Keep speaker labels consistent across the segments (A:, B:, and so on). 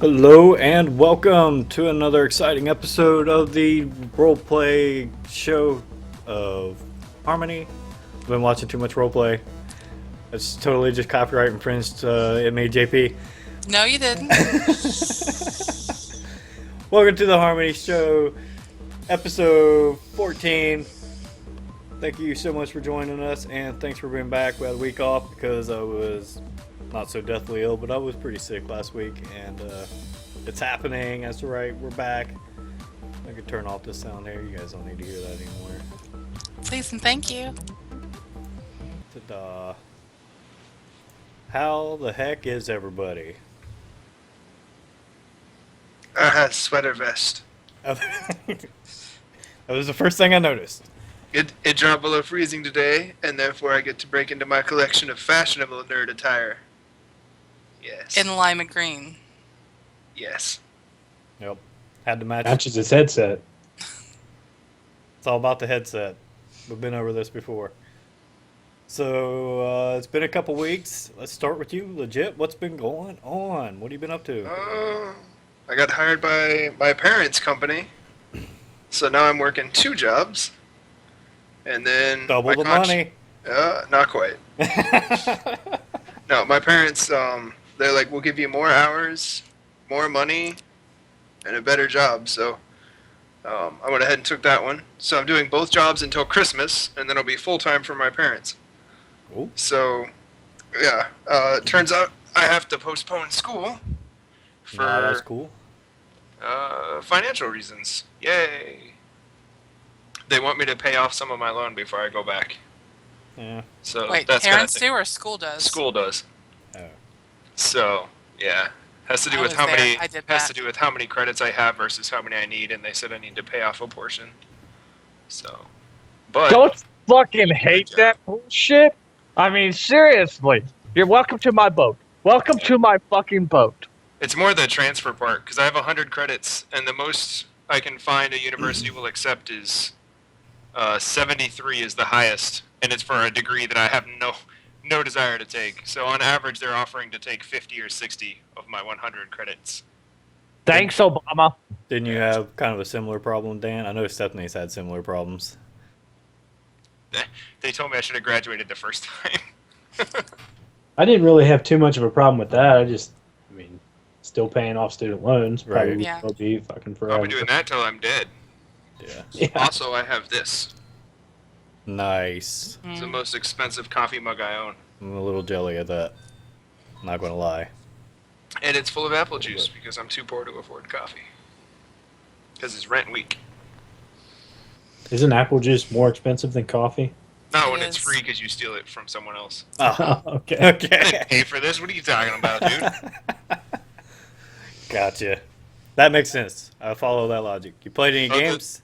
A: Hello and welcome to another exciting episode of the roleplay show of Harmony. I've been watching too much roleplay. It's totally just copyright infringed. It made JP.
B: No, you didn't.
A: Welcome to the Harmony Show, episode 14. Thank you so much for joining us, and thanks for being back. We had a week off because I was not so deathly ill, but I was pretty sick last week, and it's happening. That's right, we're back. I can turn off this sound here. You guys don't need to hear that anymore.
B: Please and thank you.
A: Ta-da. How the heck is everybody?
C: Sweater vest.
A: That was the first thing I noticed.
C: It dropped below freezing today, and therefore I get to break into my collection of fashionable nerd attire. Yes.
B: In lima green.
C: Yes.
A: Yep. Had to match.
D: Matches his headset.
A: It's all about the headset. We've been over this before. So, it's been a couple weeks. Let's start with you. Legit, what's been going on? What have you been up to?
C: I got hired by my parents' company, so now I'm working 2 jobs. And then...
A: Double the money.
C: Not quite. No, my parents, they're like, we'll give you more hours, more money, and a better job. So I went ahead and took that one. So I'm doing both jobs until Christmas, and then I'll be full-time for my parents.
A: Ooh.
C: So, yeah, it turns out I have to postpone school for
A: That's cool.
C: financial reasons. Yay. They want me to pay off some of my loan before I go back.
A: Yeah.
C: So
B: Wait,
C: that's
B: parents do or school does?
C: School does.
A: Oh.
C: So, yeah. Has to do
B: I
C: with
B: was
C: how
B: there.
C: many
B: I did
C: has
B: that.
C: to do with how many credits I have versus how many I need, and they said I need to pay off a portion. So, but
D: Don't fucking hate that bullshit. I mean, seriously. You're welcome to my boat. Welcome to my fucking boat.
C: it's more the transfer part because I have 100 credits, and the most I can find a university will accept is 73 is the highest, and it's for a degree that I have no desire to take. So on average, they're offering to take 50 or 60 of my 100 credits.
D: Thanks, Obama.
A: Didn't you have kind of a similar problem, Dan? I know Stephanie's had similar problems.
C: They told me I should have graduated the first time.
D: I didn't really have too much of a problem with that. I mean, still paying off student loans.
A: Right.
D: Probably
B: Yeah.
D: will be fucking forever.
C: I'll be doing that till I'm dead.
A: Yeah.
D: Yeah.
C: Also, I have this.
A: Nice.
C: It's the most expensive coffee mug I own.
A: I'm a little jelly at that. Not gonna lie.
C: And it's full of apple juice because I'm too poor to afford coffee. Because it's rent week.
D: Isn't apple juice more expensive than coffee?
C: Not
B: It
C: when it's
B: is.
C: free because you steal it from someone else.
A: Oh,
D: Okay.
C: I
A: okay.
C: didn't pay for this. What are you talking about, dude?
A: Gotcha. That makes sense. I follow that logic. You played any
C: Oh, the-
A: games?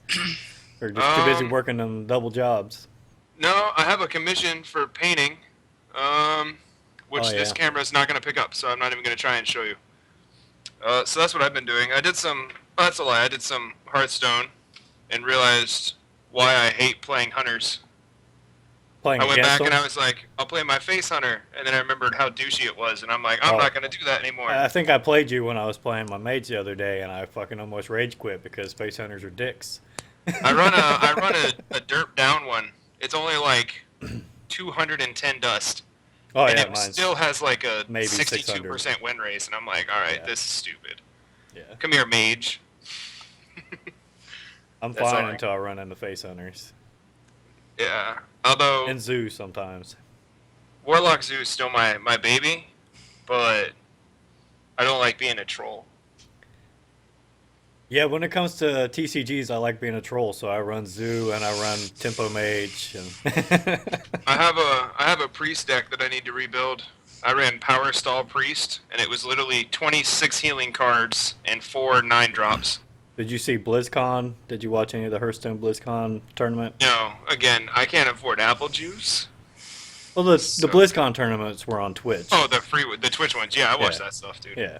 A: Or just too busy
C: Um,
A: working them double jobs?
C: No, I have a commission for painting, which
A: Oh,
C: this
A: yeah.
C: camera is not going to pick up, so I'm not even going to try and show you. So that's what I've been doing. I did some... Oh, that's a lie. I did some Hearthstone and realized why I hate playing hunters.
A: Playing
C: I went
A: against
C: back and
A: them?
C: I was like, I'll play my face hunter, and then I remembered how douchey it was, and I'm like, I'm
A: Oh.
C: not going to do that anymore.
A: I think I played you when I was playing my mates the other day, and I fucking almost rage quit because face hunters are dicks.
C: I run a derp down one. It's only like 210 dust,
A: Oh
C: and
A: yeah,
C: it
A: mine's
C: still has like a
A: maybe
C: 62% win race, and I'm like, all right,
A: Yeah.
C: this is stupid.
A: yeah.
C: Come here, mage.
A: I'm
C: That's
A: fine
C: all right.
A: until I run into face hunters
C: Yeah. Although
A: and zoo sometimes.
C: Warlock Zoo is still my baby, but I don't like being a troll.
A: Yeah, when it comes to TCGs, I like being a troll, so I run zoo and I run tempo mage. And
C: I have a priest deck that I need to rebuild. I ran Power Stall Priest, and it was literally 26 healing cards and 4 9-drops.
A: Did you see BlizzCon? Did you watch any of the Hearthstone BlizzCon tournament?
C: No, again, I can't afford apple juice.
A: Well, the
C: So-
A: BlizzCon tournaments were on Twitch.
C: Oh, the Twitch ones. Yeah, I watched
A: Yeah.
C: that stuff, dude.
A: Yeah.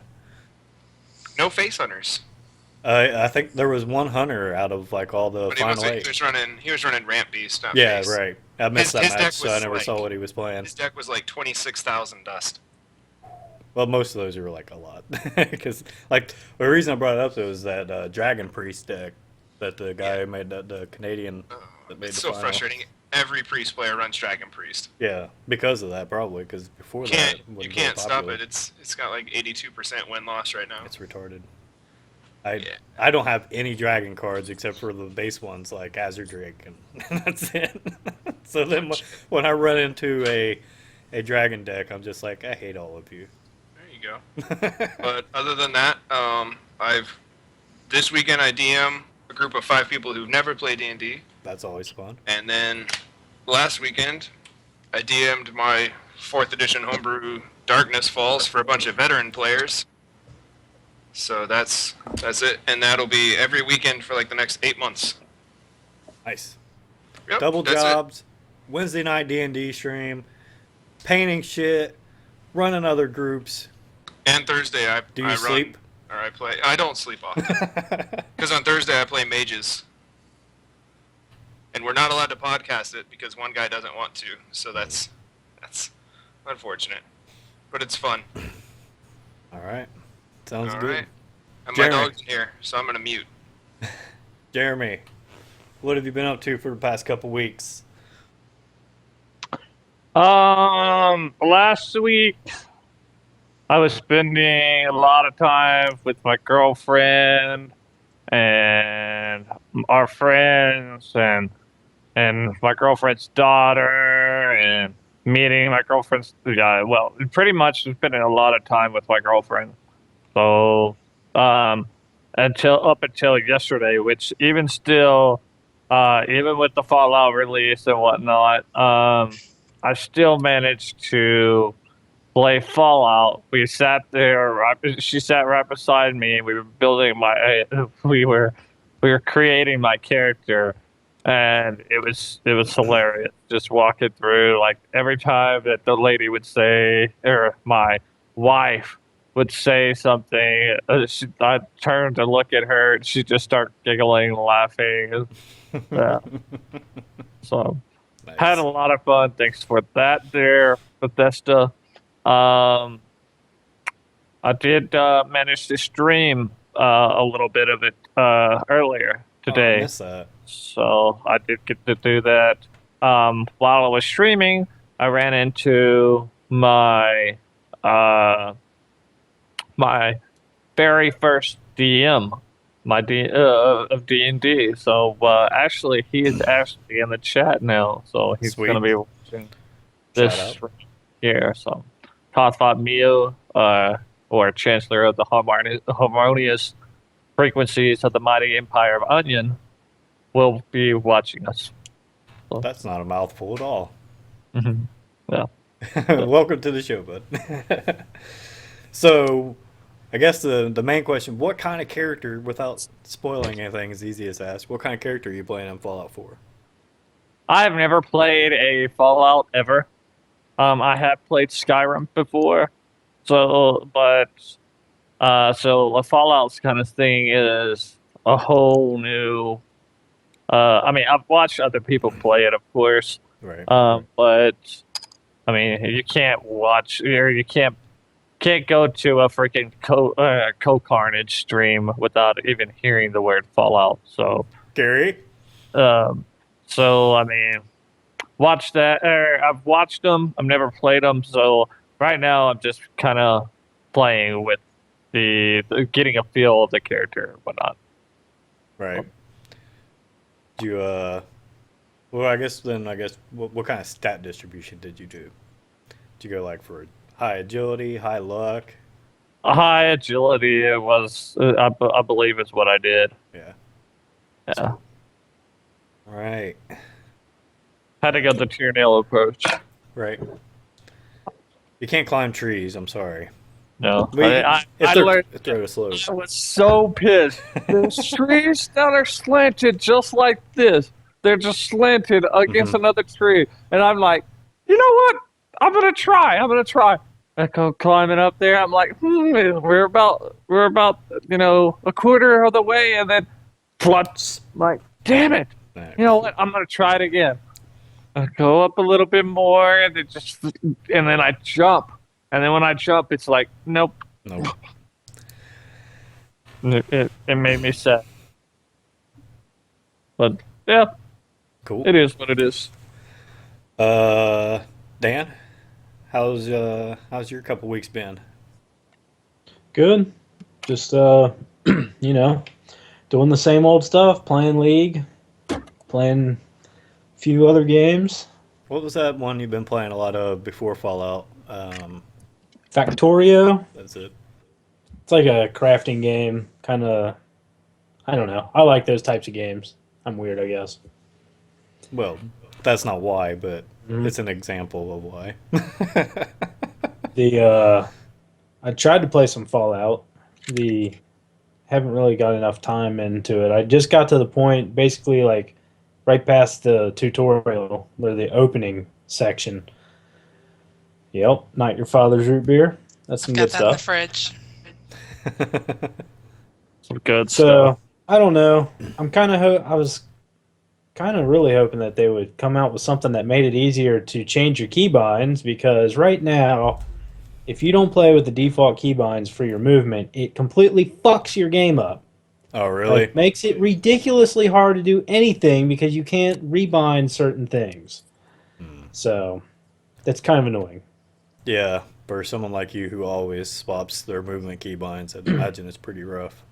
C: No face hunters.
A: I think there was one hunter out of like all the
C: But he
A: final
C: was,
A: eight.
C: he was running Ramp Beast, not
A: Yeah,
C: face.
A: right. I missed
C: His
A: that
C: deck
A: match, so I
C: was
A: never
C: like-
A: saw what he was playing.
C: His deck was like 26,000 dust.
A: Well, most of those are like a lot. Because, like, the reason I brought it up though is that Dragon Priest deck that the guy made, the Canadian that made
C: It's
A: the
C: so
A: final.
C: frustrating. Every priest player runs Dragon Priest.
A: Yeah, because of that, probably. Because before that, it
C: You
A: wasn't
C: can't
A: very
C: stop
A: popular.
C: it. It's got like 82% win loss right now.
A: It's retarded.
C: Yeah.
A: I don't have any dragon cards except for the base ones like Azure Drake, and that's it. So then when I run into a dragon deck, I'm just like, I hate all of you.
C: There you go. But other than that, this weekend I DM a group of 5 people who've never played D&D,
A: That's always fun.
C: and then last weekend I DM'd my 4th edition homebrew Darkness Falls for a bunch of veteran players. So that's it, and that'll be every weekend for like the next 8 months.
A: Nice.
C: Yep,
A: Double
C: that's it.
A: jobs, Wednesday night D&D stream, painting shit, running other groups.
C: And Thursday
A: Do you
C: I
A: sleep?
C: run or I play. I don't sleep often because on Thursday I play mages, and we're not allowed to podcast it because one guy doesn't want to. So that's unfortunate, but it's fun.
A: All right. Sounds
C: All
A: good.
C: right. And
A: Jeremy.
C: my dog's in here, so I'm gonna mute.
A: Jeremy, what have you been up to for the past couple weeks?
D: Last week I was spending a lot of time with my girlfriend and our friends and my girlfriend's daughter and meeting my girlfriend's well, pretty much spending a lot of time with my girlfriend. So until yesterday, which even still, even with the Fallout release and whatnot, I still managed to play Fallout. We sat there. She sat right beside me, and we were building we were creating my character, and it was hilarious. Just walking through, like every time that the lady would say, or my wife would say something, I'd turn to look at her, and she'd just start giggling and laughing. Yeah. So.
A: Nice.
D: Had a lot of fun. Thanks for that there, Bethesda. I did manage to stream a little bit of it earlier
A: Oh, I
D: today.
A: missed that.
D: So I did get to do that. While I was streaming, I ran into my my very first DM, of D&D. So actually, he is actually in the chat now. So he's
A: Sweet.
D: going to be watching
A: Shout
D: this
A: out.
D: here. So Tothbot Mio, or Chancellor of the Harmonious Frequencies of the Mighty Empire of Onion, will be watching us.
A: That's not a mouthful at all.
D: Mhm. Yeah.
A: Welcome to the show, bud. So, I guess the main question, what kind of character, without spoiling anything, is easiest to ask, what kind of character are you playing in Fallout 4?
D: I've never played a Fallout ever. I have played Skyrim before, so a Fallout's kind of thing is a whole new. I mean, I've watched other people play it, of course,
A: Right.
D: but I mean, you can't watch or you can't go to a freaking Carnage stream without even hearing the word Fallout. So.
A: Gary?
D: So I mean, watch that. I've watched them. I've never played them. So right now, I'm just kind of playing with the getting a feel of the character and whatnot.
A: Right. Do you, well, I guess what kind of stat distribution did you do? Did you go like for high agility, high luck?
D: High agility. It was. I believe is what I did.
A: Yeah.
D: Yeah.
A: Right.
D: Had to go the tier nail approach.
A: Right. You can't climb trees. I'm sorry.
D: No.
A: But
D: I learned.
A: if they're slow.
D: I was so pissed. The trees that are slanted just like this. They're just slanted against another tree. And I'm like, you know what? I'm going to try. I go climbing up there. I'm like, we're about, a quarter of the way. And then floods. I'm like, damn it. You know what? I'm going to try it again. I go up a little bit more and then I jump. And then when I jump, it's like, nope.
A: Nope.
D: It made me sad. But yeah,
A: Cool.
D: it is what it is.
A: Dan, how's your couple weeks been?
E: Good. Just you know, doing the same old stuff, playing League, playing a few other games.
A: What was that one you've been playing a lot of before Fallout?
E: Factorio.
A: That's it.
E: It's like a crafting game, kind of. I don't know. I like those types of games. I'm weird, I guess.
A: Well, that's not why, but
E: Mhm.
A: it's an example of why.
E: I tried to play some Fallout. The Haven't really got enough time into it. I just got to the point, basically like right past the tutorial or the opening section. Yep, not your father's root beer. That's some
B: Got
E: good
B: that in the
E: stuff.
B: fridge.
D: Some good
E: So
D: stuff.
E: I don't know. I was kind of really hoping that they would come out with something that made it easier to change your keybinds, because right now, if you don't play with the default keybinds for your movement, it completely fucks your game up.
A: Oh, really?
E: Like, makes it ridiculously hard to do anything because you can't rebind certain things.
A: Hmm.
E: So that's kind of annoying.
A: Yeah, for someone like you who always swaps their movement keybinds, I'd imagine it's pretty rough.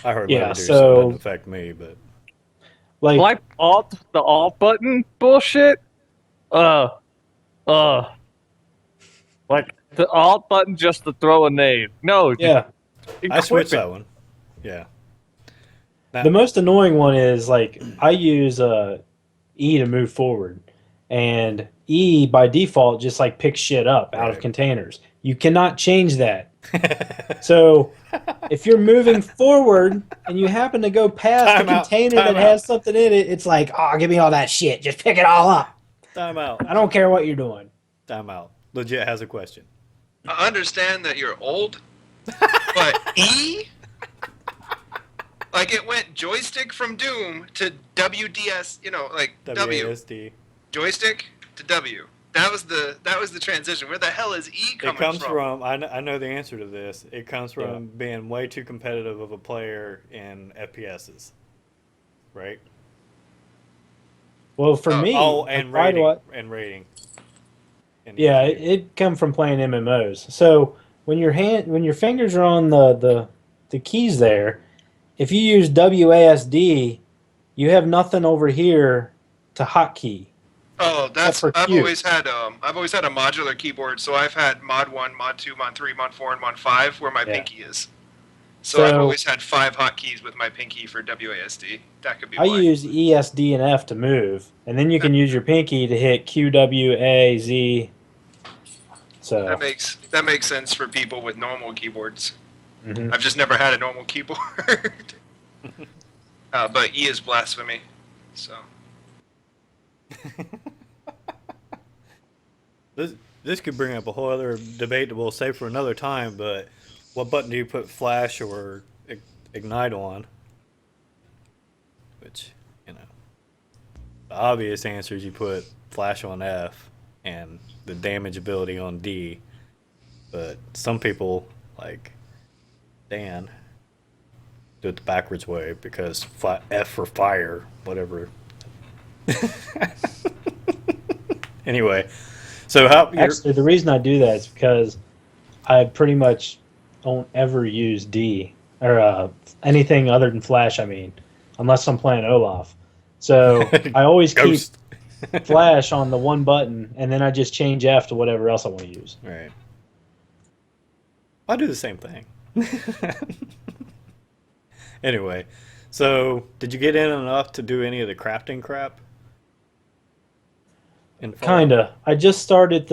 A: I hardly
E: Yeah,
A: ever do, so it doesn't
E: so
A: affect me, but
E: like
D: Like the alt button bullshit. Uh, uh, like the alt button just to throw a nade. No, just
E: yeah,
A: I
D: equip
A: switched
D: it.
A: that one. Yeah. Now,
E: the most annoying one is like I use E to move forward, and E by default just like picks shit up out of
A: right.
E: containers. You cannot change that. So if you're moving forward and you happen to go past a
A: Time out.
E: container
A: Time
E: that
A: out.
E: has something in it, it's like, oh, give me all that shit. Just pick it all up.
A: Time out.
E: I don't care what you're doing.
A: Time out. Legit has a question.
C: I understand that you're old, but E? Like it went joystick from Doom to WDS, like W.
A: WASD.
C: Joystick to W. That was the transition. Where the hell is E
A: It
C: coming
A: comes
C: from?
A: from, I know the answer to this. It comes
E: Yeah.
A: from being way too competitive of a player in FPSs. Right?
E: Well, for
C: Oh,
E: me,
A: Oh,
E: like,
A: and
E: why do
A: rating.
E: I?
A: And rating. And
E: Yeah,
A: EQ.
E: it come from playing MMOs. So when your fingers are on the keys there, if you use WASD, you have nothing over here to hotkey
C: Oh,
E: except
C: that's
E: for Q.
C: I've always had a modular keyboard, so I've had mod 1, mod 2, mod 3, mod 4, and mod 5 where my
E: Yeah.
C: pinky is. So I've
E: So
C: always had 5 hotkeys with my pinky for WASD. That could be
E: I
C: why.
E: use ESD and F to move, and then you can use your pinky to hit Q, W, A, Z. So
C: That makes sense for people with normal keyboards.
E: mhm.
C: I've just never had a normal keyboard. But E is blasphemy. So
A: This could bring up a whole other debate that we'll save for another time, but what button do you put flash or ignite on? Which, the obvious answer is you put flash on F and the damage ability on D. But some people, like Dan, do it the backwards way because F for fire, whatever. Anyway, so how you're
E: Actually, the reason I do that is because I pretty much don't ever use D or anything other than Flash. I mean, unless I'm playing Olaf. So I always keep
A: ghost?
E: Flash on the one button, and then I just change F to whatever else I want to use.
A: Right. I do the same thing. Anyway, so did you get in enough to do any of the crafting crap? In Fallout?
E: Kinda. I just started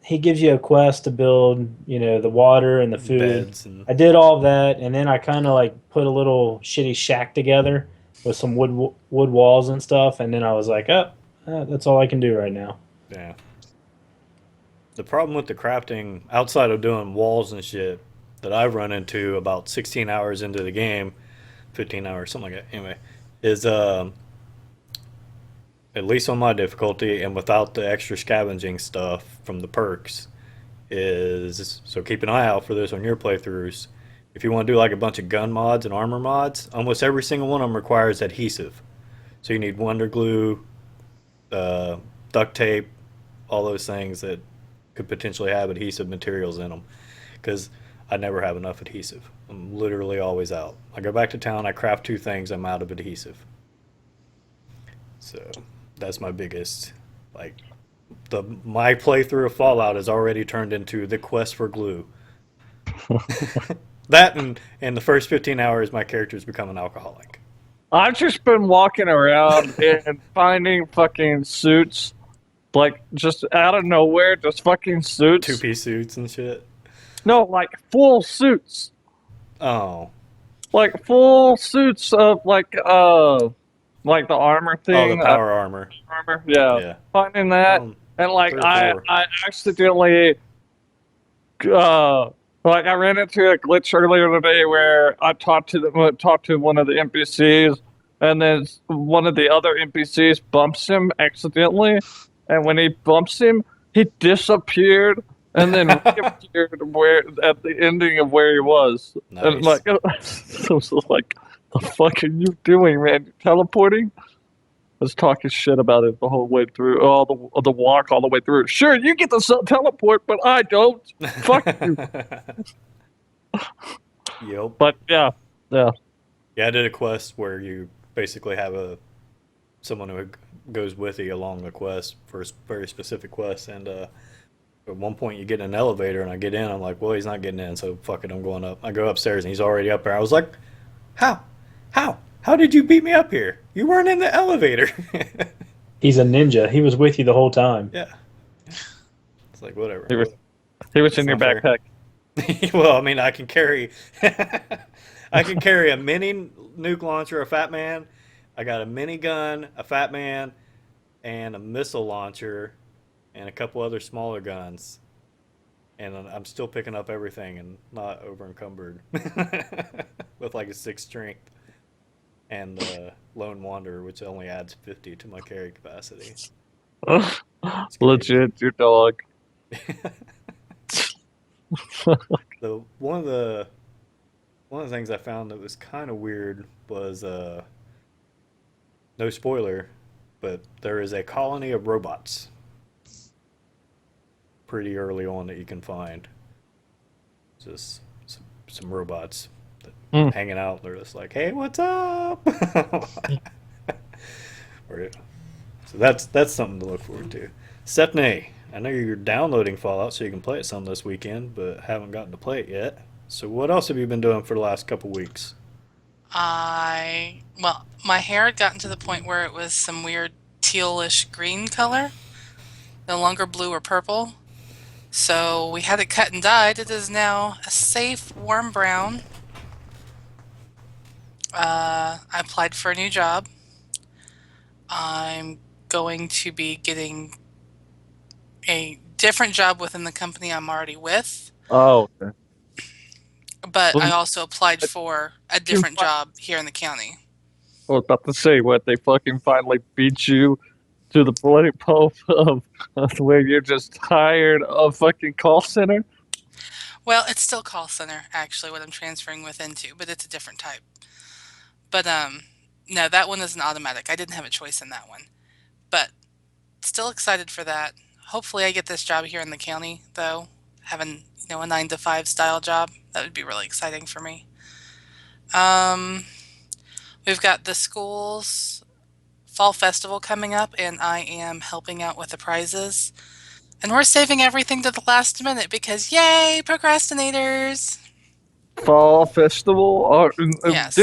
E: he gives you a quest to build, the water and the food.
A: Beds and
E: I did all of that, and then I kind of like put a little shitty shack together with some wood walls and stuff, and then I was like, that's all I can do right now.
A: yeah. The problem with the crafting, outside of doing walls and shit, that I've run into about 16 hours into the game, 15 hours, something like that. Anyway, is at least on my difficulty, and without the extra scavenging stuff from the perks, is so keep an eye out for this on your playthroughs. If you want to do like a bunch of gun mods and armor mods, almost every single one of them requires adhesive. So you need Wonder Glue, duct tape, all those things that could potentially have adhesive materials in them. Because I never have enough adhesive. I'm literally always out. I go back to town, I craft 2 things, I'm out of adhesive. So that's my biggest, like, my playthrough of Fallout has already turned into the quest for glue. That and in the first 15 hours, my character's become an alcoholic.
D: I've just been walking around and finding fucking suits, like just out of nowhere, just fucking suits.
A: 2-piece suits and shit.
D: No, like full suits,
A: Oh.
D: like full suits of like the armor
A: Oh,
D: thing.
A: the power armor.
D: Armor, yeah.
A: Yeah.
D: Finding that, and like
A: 3 or
D: I
A: 4.
D: accidentally like I ran into a glitch earlier today where I talked to one of the NPCs, and then one of the other NPCs bumps him accidentally, and when he bumps him, he disappeared and then reappeared where at the ending of where he was.
A: Nice.
D: And like, I was like, "The fuck are you doing, man? You teleporting?" I was talking shit about it the whole way through, all the walk all the way through. Sure, you get to teleport, but I don't. Fuck you.
A: Yep.
D: But yeah.
A: Yeah, I did a quest where you basically have someone who goes with you along the quest for a very specific quest, and at one point you get in an elevator, and I get in, I'm like, well, he's not getting in, so fuck it, I'm going up. I go upstairs, and he's already up there. I was like, How did you beat me up here? You weren't in the elevator.
E: He's a ninja. He was with you the whole time.
A: Yeah. It's like, whatever.
D: He was in your
A: not fair.
D: backpack.
A: Well, I mean, I can carry a mini nuke launcher, a Fat Man. I got a mini gun, a Fat Man, and a missile launcher, and a couple other smaller guns. And I'm still picking up everything and not over encumbered with like a 6 strength. And Lone Wanderer, which only adds 50 to my carry capacity.
D: Legit, your dog.
A: One of the things I found that was kind of weird was no spoiler, but there is a colony of robots pretty early on that you can find. Just some robots hanging out. They're just like, hey, what's up? So that's something to look forward to. Stephanie, I know you're downloading Fallout so you can play it some this weekend, but haven't gotten to play it yet. So what else have you been doing for the last couple weeks?
B: My hair had gotten to the point where it was some weird tealish green color, no longer blue or purple. So we had it cut and dyed. It is now a safe, warm brown. I applied for a new job. I'm going to be getting a different job within the company I'm already with.
D: Oh, okay.
B: But
D: Well,
B: I also applied for a different job here in the county.
D: I was about to say, what, they fucking finally beat you to the bloody pulp of where you're just tired of fucking call center?
B: Well, it's still call center, actually, what I'm transferring into, but it's a different type. But no, that one is an automatic. I didn't have a choice in that one. But still excited for that. Hopefully I get this job here in the county, though. Having, a 9-to-5 style job. That would be really exciting for me. We've got the school's fall festival coming up, and I am helping out with the prizes. And we're saving everything to the last minute because, yay, procrastinators!
D: Fall festival?
B: Yes.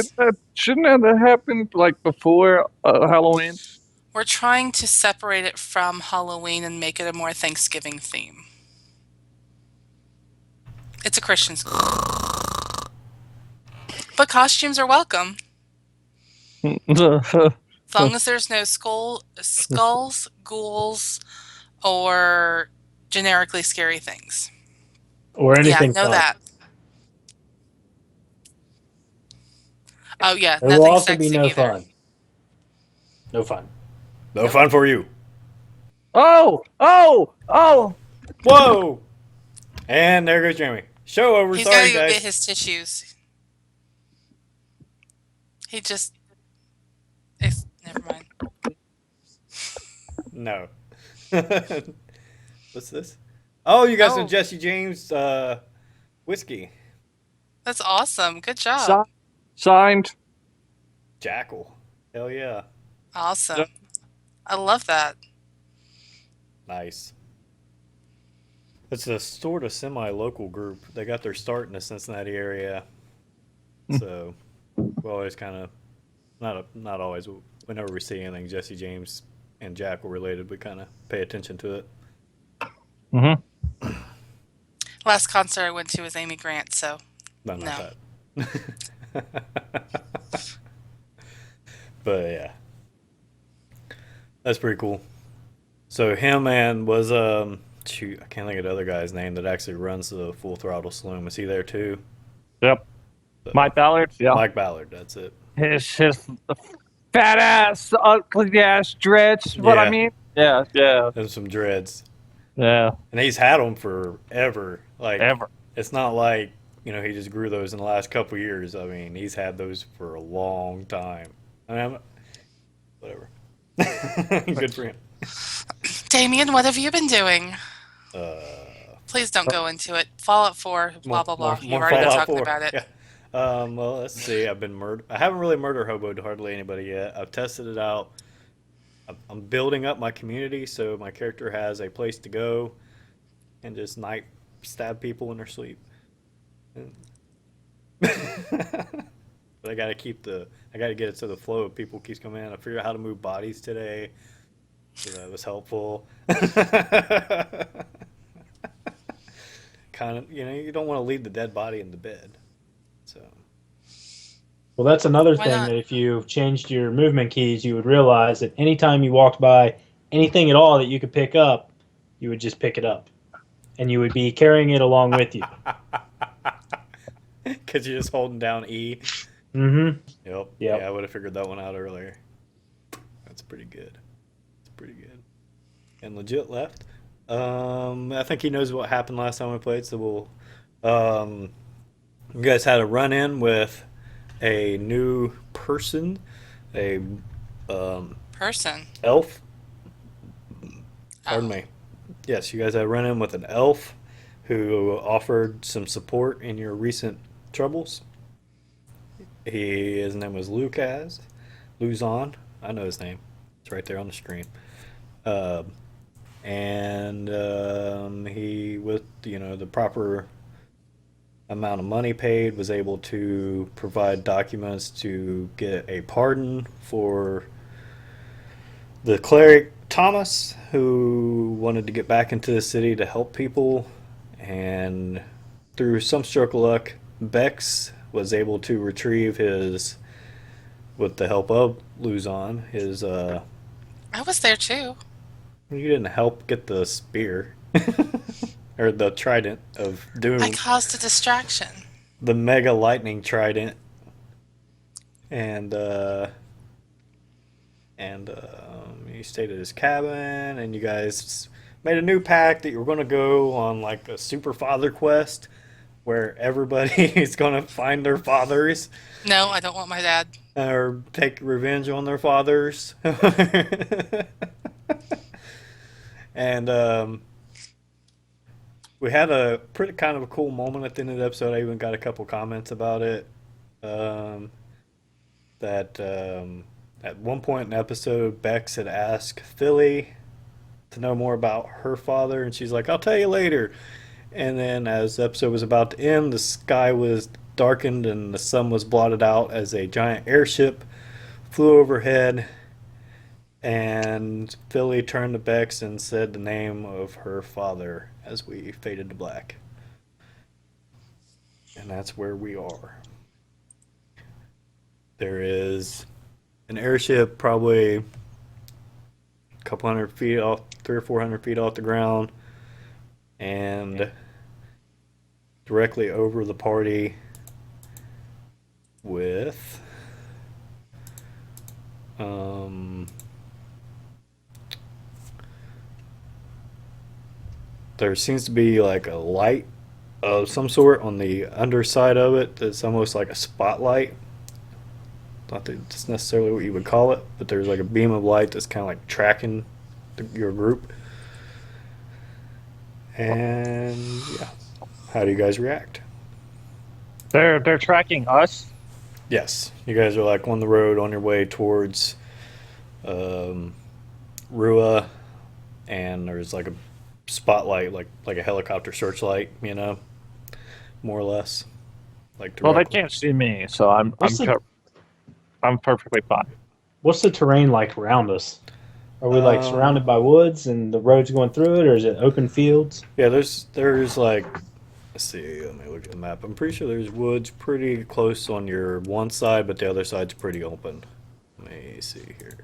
D: Shouldn't that have happened like before Halloween?
B: We're trying to separate it from Halloween and make it a more Thanksgiving theme. It's a Christian school. But costumes are welcome. As long as there's no skulls, ghouls, or generically scary things.
E: Or anything
B: Yeah, know
E: fun.
B: that. Oh, yeah,
E: There will
B: nothing
E: also
B: sexy
E: be no
B: either.
E: fun. No fun.
A: No fun for you.
D: Oh! Oh! Oh!
A: Whoa! And there goes Jeremy. Show over.
B: He's got
A: Sorry,
B: to go
A: guys.
B: get his tissues. He just. Never mind.
A: No. What's this? Oh, you got some
B: Oh.
A: Jesse James whiskey.
B: That's awesome. Good job.
D: Signed.
A: Jackal. Hell yeah.
B: Awesome. I love that.
A: Nice. It's a sort of semi-local group. They got their start in the Cincinnati area. So we always kind of, not always, whenever we see anything Jesse James and Jackal related, we kind of pay attention to it.
D: Mm-hmm.
B: Last concert I went to was Amy Grant, so
A: No,
B: No.
A: not that. But yeah. That's pretty cool. So him and was shoot, I can't think of the other guy's name that actually runs the Full Throttle Saloon. Was he there too?
D: Yep. Mike Ballard. Yeah.
A: Mike Ballard, that's it.
D: His fat ass, ugly ass dreads. What
A: Yeah.
D: I mean? Yeah. Yeah.
A: And some dreads.
D: Yeah.
A: And he's had them forever. Like
D: Ever.
A: It's not like, he just grew those in the last couple of years. I mean, he's had those for a long time. I mean, whatever. Good for him.
B: Damien, what have you been doing?
A: Uh,
B: Please don't go into it. Fallout 4, blah, blah, blah. You've
A: more
B: already been
A: Fallout
B: talking
A: 4.
B: about it.
A: Yeah. Well, let's see. I haven't really murder hoboed hardly anybody yet. I've tested it out. I'm building up my community, so my character has a place to go and just night stab people in their sleep. But I gotta get it to the flow of people keeps coming in. I figured out how to move bodies today, so that was helpful. Kind of, you don't want to leave the dead body in the bed. So
E: Well, that's another
B: Why
E: thing
B: not?
E: that if you changed your movement keys, you would realize that anytime you walked by anything at all that you could pick up, you would just pick it up. And you would be carrying it along with you.
A: because you're just holding down E.
E: Mm-hmm.
A: Yep.
E: Yep.
A: Yeah, I would have figured that one out earlier. That's pretty good. It's pretty good. And legit left. I think he knows what happened last time we played, so we'll. You guys had a run-in with a new person, a
B: Person.
A: elf. Pardon
B: Oh.
A: me. Yes, you guys had a run-in with an elf who offered some support in your recent troubles. His name was Luzon. I know his name. It's right there on the screen. He, with the proper amount of money paid, was able to provide documents to get a pardon for the cleric Thomas, who wanted to get back into the city to help people. And through some stroke of luck, Bex was able to retrieve with the help of Luzon,
B: I was there too.
A: you didn't help get the spear. Or the trident of doom.
B: I caused a distraction.
A: The mega lightning trident. And you stayed at his cabin, and you guys made a new pact that you were going to go on like a super father quest where everybody is going to find their fathers
B: No, I don't want my dad.
A: or take revenge on their fathers. And we had a pretty kind of a cool moment at the end of the episode. I even got a couple comments about it. At one point in the episode, Bex had asked Philly to know more about her father, and she's like, "I'll tell you later." And then, as the episode was about to end, the sky was darkened and the sun was blotted out as a giant airship flew overhead. And Philly turned to Bex and said the name of her father as we faded to black. And that's where we are. There is an airship probably a couple hundred feet off, 300 or 400 feet off the ground, and directly over the party with there seems to be like a light of some sort on the underside of it that's almost like a spotlight. Not that it's necessarily what you would call it, but there's like a beam of light that's kind of like tracking your group. And yeah, how do you guys react?
D: They're tracking us.
A: Yes, you guys are like on the road on your way towards Rua, and there's like a spotlight, like a helicopter searchlight, more or less. Like
D: Well, they
A: directly.
D: can't see me, so I'm perfectly fine.
E: What's the terrain like around us? Are we like surrounded by woods and the roads going through it, or is it open fields?
A: Yeah, there's like, let's see, let me look at the map. I'm pretty sure there's woods pretty close on your one side, but the other side's pretty open. Let me see here.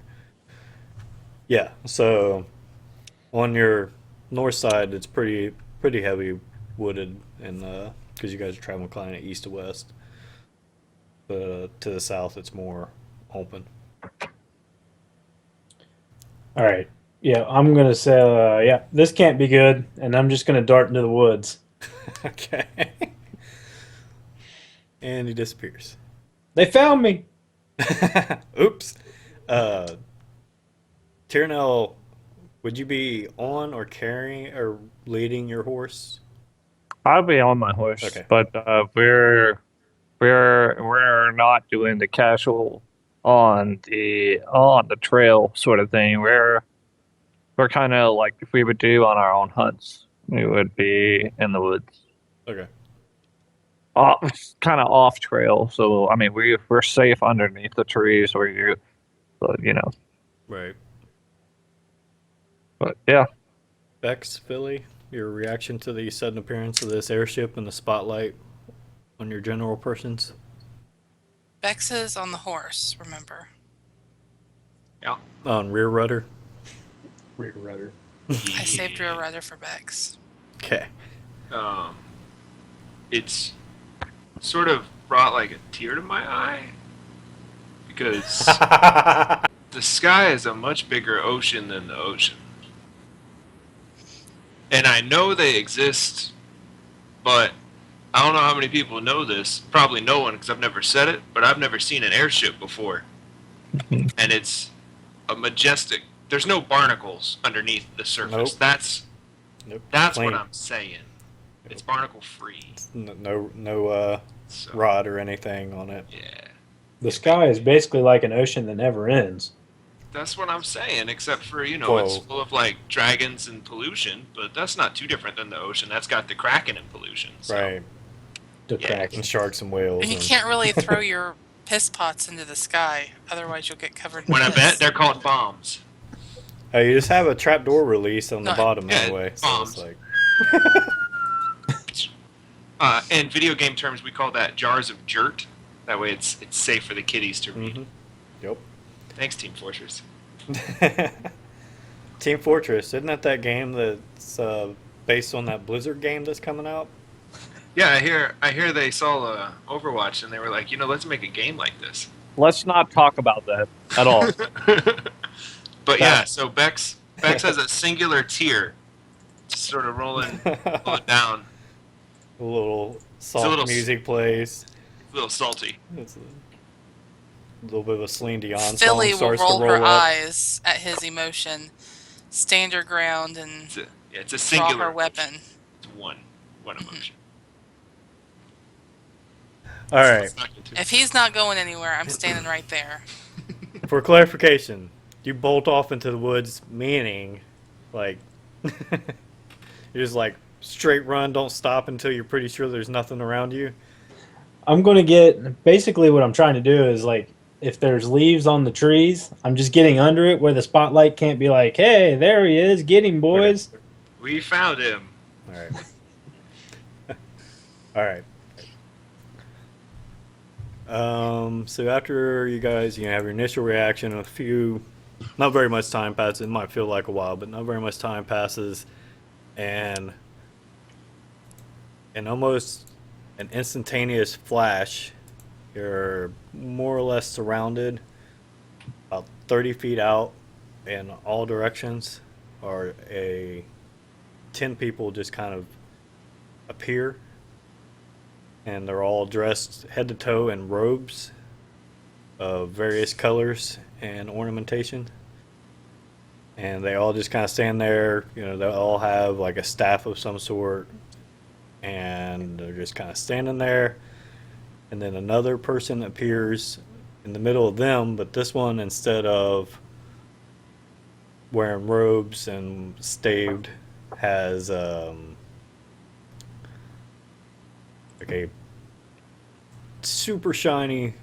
A: Yeah, so on your north side, it's pretty heavy wooded, and because you guys are traveling kind of east to west. But to the south, it's more open.
E: All right. Yeah, I'm gonna say, yeah, this can't be good, and I'm just gonna dart into the woods.
A: Okay. And he disappears.
E: They found me.
A: Oops. Tyrnell, would you be on or carrying or leading your horse?
D: I'll be on my horse,
A: Okay.
D: but we're not doing the casual on the trail sort of thing. We're kind of like if we would do on our own hunts, we would be in the woods,
A: Okay.
D: kind of off trail. So I mean, we're safe underneath the trees where
A: Right.
D: But yeah,
A: Bex, Philly, your reaction to the sudden appearance of this airship and the spotlight on your general persons?
B: Bex is on the horse, remember?
C: Yeah.
A: On rear rudder?
E: Rear rudder.
B: I saved rear rudder for Bex.
A: Okay.
C: It's sort of brought like a tear to my eye because the sky is a much bigger ocean than the ocean. And I know they exist, but I don't know how many people know this. Probably no one because I've never said it, but I've never seen an airship before. And it's a majestic. There's no barnacles underneath the surface.
A: Nope. Nope.
C: That's
A: Clean.
C: what I'm saying. It's barnacle free.
A: No
C: So,
A: rod or anything on it.
C: yeah.
E: The sky is basically like an ocean that never ends.
C: That's what I'm saying, except for, it's
A: Whoa.
C: full of, like, dragons and pollution, but that's not too different than the ocean. That's got the kraken and pollution. So.
A: Right.
E: The
C: Yeah.
E: Kraken.
A: And sharks and whales.
B: And you
A: and-
B: can't really throw your piss pots into the sky, otherwise you'll get covered in
C: When I
B: piss.
C: bet, they're called bombs.
A: Oh, you just have a trapdoor release on the
B: No,
A: bottom
C: yeah,
A: anyway. So it's
C: bombs.
A: like,
C: In video game terms, we call that jars of jert. That way it's safe for the kiddies to read.
A: mhm. Yep.
C: Thanks, Team Fortress.
A: Team Fortress, isn't that game that's based on that Blizzard game that's coming out?
C: Yeah, I hear they saw Overwatch and they were like, let's make a game like this.
D: let's not talk about that at all.
C: But yeah, so Bex has a singular tear just sort of rolling down.
A: A little soft
C: little
A: music plays.
C: A little salty.
A: It's a little bit of a Celine Dion
B: Philly
A: song
B: will
A: starts
B: roll
A: to
B: her
A: roll up.
B: eyes at his emotion, stand her ground, and
C: It's a
B: draw
C: singular
B: her weapon.
C: It's one emotion.
A: All right.
C: It's not into-
B: If he's not going anywhere, I'm standing right there.
A: For clarification, you bolt off into the woods, meaning, like, you're just like straight run, don't stop until you're pretty sure there's nothing around you.
E: I'm going to get basically what I'm trying to do is like if there's leaves on the trees, I'm just getting under it where the spotlight can't be like, hey, there he is, get him, boys.
C: We found him.
A: All right. All right. So after you guys, have your initial reaction, not very much time passes. It might feel like a while, but not very much time passes, and almost an instantaneous flash, you're more or less surrounded. About 30 feet out, in all directions, are a 10 people just kind of appear, and they're all dressed head to toe in robes of various colors and ornamentation. And they all just kind of stand there. They all have like a staff of some sort, and they're just kind of standing there. And then another person appears in the middle of them, but this one, instead of wearing robes and staved, has like a super shiny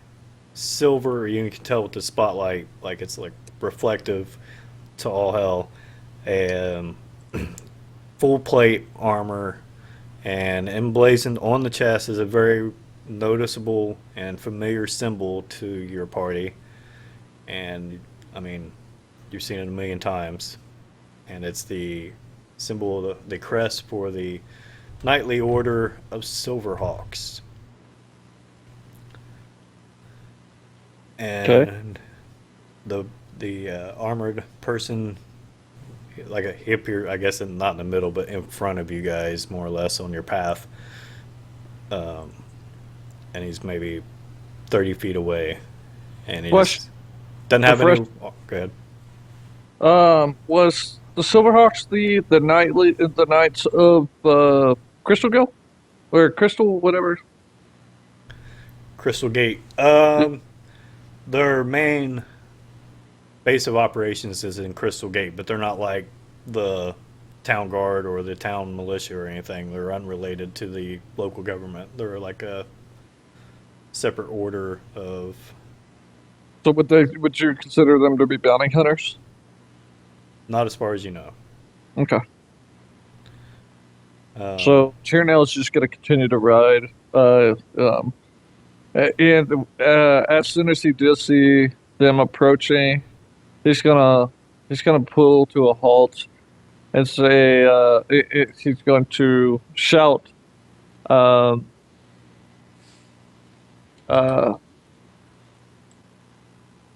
A: silver. You can tell with the spotlight, like it's like reflective to all hell. And full plate armor, and emblazoned on the chest is a very noticeable and familiar symbol to your party. And I mean, you've seen it a million times, and it's the symbol of the crest for the Knightly Order of Silverhawks. And the armored person, like he appeared, I guess, not in the middle, but in front of you guys, more or less on your path. And he's maybe 30 feet away, and he just doesn't have any. Oh, go ahead.
F: Was the Silverhawks the Knights of Crystal Gill or Crystal whatever?
A: Crystal Gate. Their main base of operations is in Crystal Gate, but they're not like the town guard or the town militia or anything. They're unrelated to the local government. They're like a separate order of.
F: So would you consider them to be bounty hunters?
A: Not as far as you know.
F: Okay. So Tyrnell is just going to continue to ride. And as soon as he does see them approaching, he's gonna pull to a halt and say he's going to shout. He's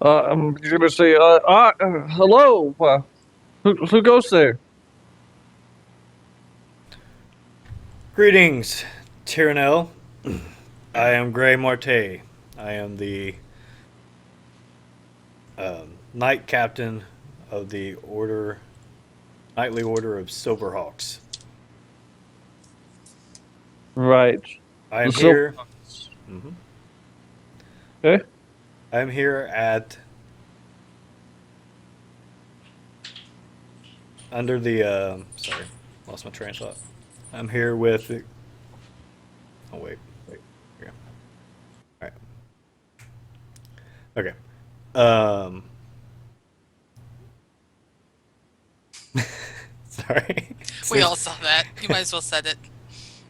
F: going to say, "Hello, who goes there?"
A: Greetings, Tyrnell. I am Gray Marte. I am the Knight Captain of the Knightly Order of Silverhawks.
F: Right.
A: I am
F: The
A: here.
F: Silverhawks. Okay.
A: I am here at under the. Sorry, lost my train of thought. I'm here with. Oh wait. Here. All right. Okay. Sorry.
B: We all saw that. You might as well said it.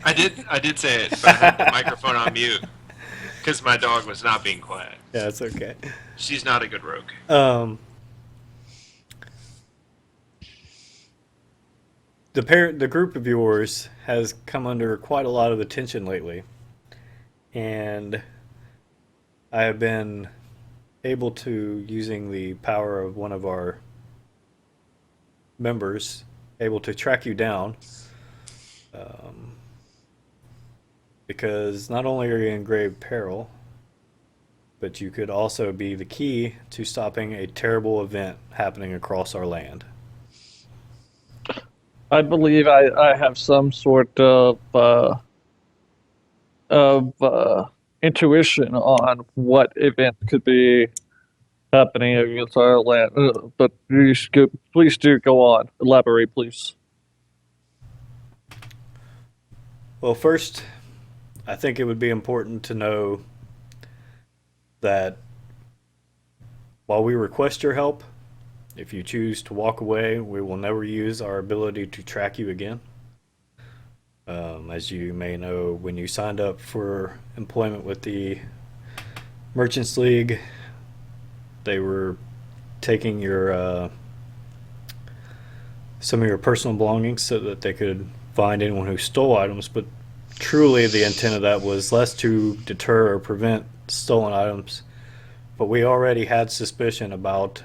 C: I did say it, but I had the microphone on mute because my dog was not being quiet.
A: Yeah, it's okay.
C: She's not a good rogue.
A: The group of yours has come under quite a lot of attention lately, and I have been able to, using the power of one of our members, able to track you down. Because not only are you in grave peril, but you could also be the key to stopping a terrible event happening across our land.
F: I believe I have some sort of intuition on what event could be happening against our land. But please do go on. Elaborate, please.
A: Well, first, I think it would be important to know that while we request your help, if you choose to walk away, we will never use our ability to track you again. As you may know, when you signed up for employment with the Merchants League, they were taking your some of your personal belongings so that they could find anyone who stole items, but truly the intent of that was less to deter or prevent stolen items. But we already had suspicion about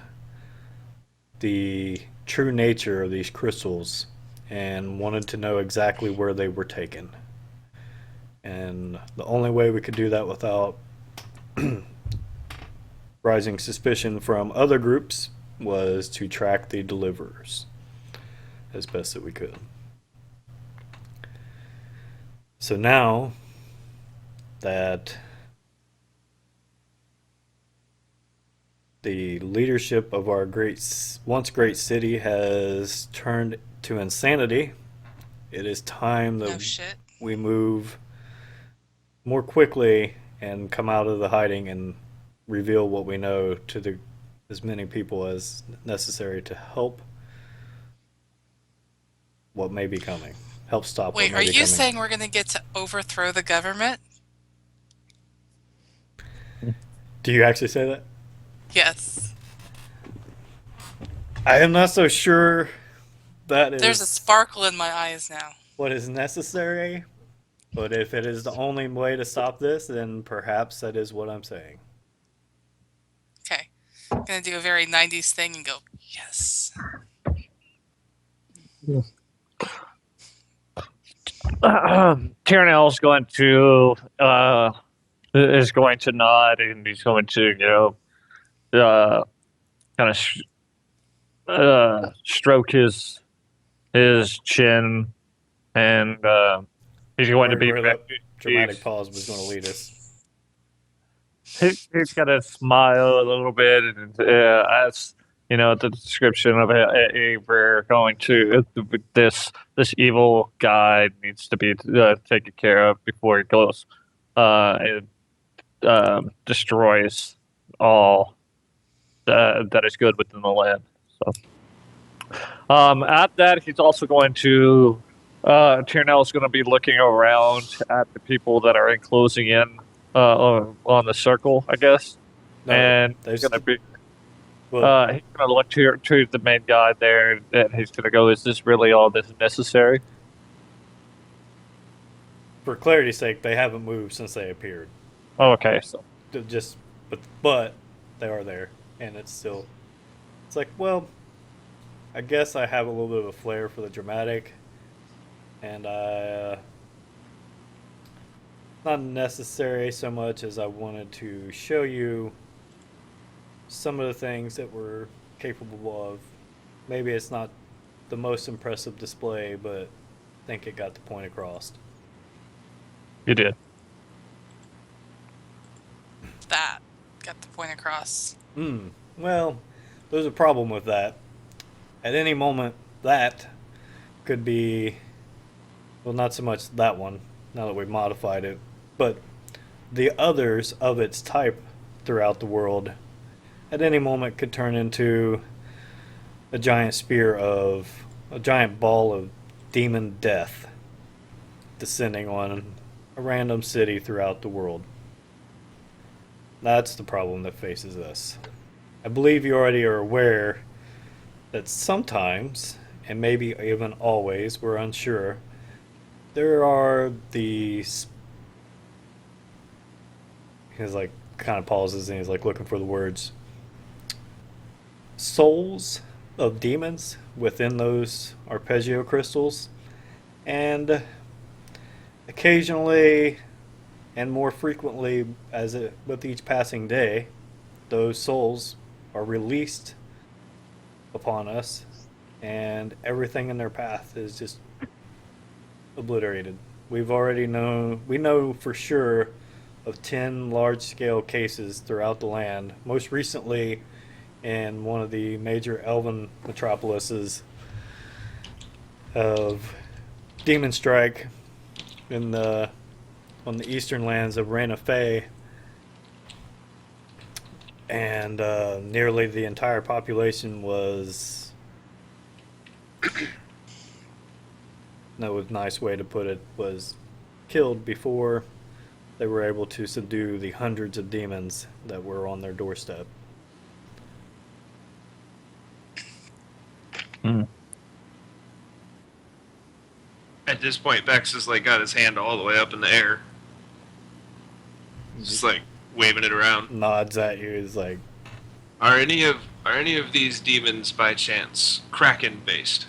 A: the true nature of these crystals and wanted to know exactly where they were taken. And the only way we could do that without rising suspicion from other groups was to track the deliverers as best that we could. So now that the leadership of our once great city has turned to insanity, it is time
B: No
A: that
B: shit.
A: we move more quickly and come out of the hiding and reveal what we know to as many people as necessary to help what may be coming. Help stop what
B: Wait,
A: may
B: are
A: be
B: you
A: coming.
B: saying we're going to get to overthrow the government?
A: Do you actually say that?
B: Yes.
A: I am not so sure that
B: There's a
A: is
B: sparkle in my eyes now.
A: what is necessary, but if it is the only way to stop this, then perhaps that is what I'm saying.
B: Okay. I'm going to do a very 90s thing and go, yes.
D: Tyrnell's going to nod, and he's going to kind of stroke his chin, and he's going to be
A: Where that dramatic pause was going to lead us.
D: He's got to smile a little bit, and as you know, the description of we're going to this evil guy needs to be taken care of before he goes and destroys all that is good within the land. So, at that, he's also going to Tyrnell's going to be looking around at the people that are closing in on the circle, I guess,
A: No,
D: and
A: there's-
D: he's going to be.
A: Well,
D: He's going to look to the main guy there, and he's going to go, is this really all this necessary?
A: for clarity's sake, they haven't moved since they appeared.
D: Oh, okay, so.
A: Just, but they are there, and it's like, well, I guess I have a little bit of a flair for the dramatic, and not necessary so much as I wanted to show you some of the things that we're capable of. Maybe it's not the most impressive display, but I think it got the point across.
D: You did.
B: That got the point across.
A: Well, there's a problem with that. At any moment, that could be, well, not so much that one, now that we've modified it, but the others of its type throughout the world at any moment could turn into a giant ball of demon death descending on a random city throughout the world. That's the problem that faces us. I believe you already are aware that sometimes, and maybe even always, we're unsure, there are these. He's like, kind of pauses and he's like looking for the words. Souls of demons within those arpeggio crystals, and occasionally and more frequently with each passing day, those souls are released upon us, and everything in their path is just obliterated. We know for sure of 10 large-scale cases throughout the land, most recently in one of the major elven metropolises of Demon Strike on the eastern lands of Rena Fey, and nearly the entire population was, no nice way to put it, was killed before they were able to subdue the hundreds of demons that were on their doorstep.
C: At this point, Vex has like got his hand all the way up in the air, just like waving it around.
A: Nods at you, is like,
C: Are any of these demons by chance Kraken based?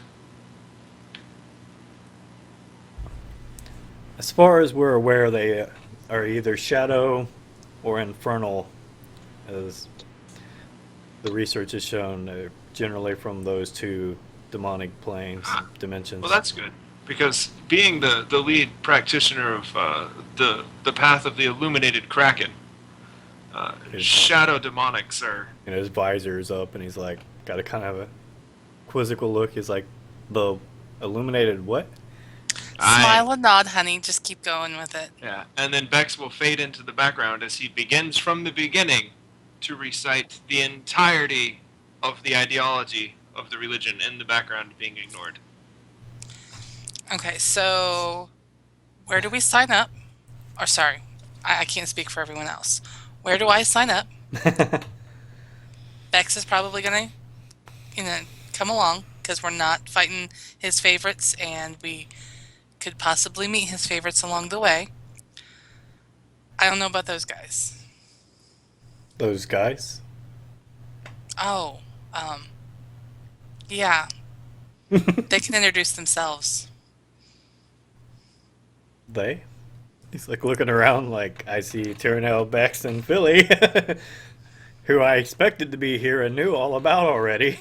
A: As far as we're aware, they are either shadow or infernal, as the research has shown. They're generally from those two demonic planes, dimensions.
C: Well, that's good because being the lead practitioner of the path of the illuminated kraken, shadow demonics are.
A: And his visor is up, and he's like, got a kind of a quizzical look. He's like, the illuminated what?
B: Smile and nod, honey. Just keep going with it.
C: Yeah, and then Bex will fade into the background as he begins from the beginning to recite the entirety of the ideology of the religion in the background being ignored.
B: Okay, so where do we sign up? Or sorry, I can't speak for everyone else. Where do I sign up? Bex is probably gonna, come along because we're not fighting his favorites, and we could possibly meet his favorites along the way. I don't know about those guys.
A: Those guys?
B: Oh, yeah. They can introduce themselves.
A: They? He's like looking around like, I see Tyrnell, Bex, and Philly, who I expected to be here and knew all about already.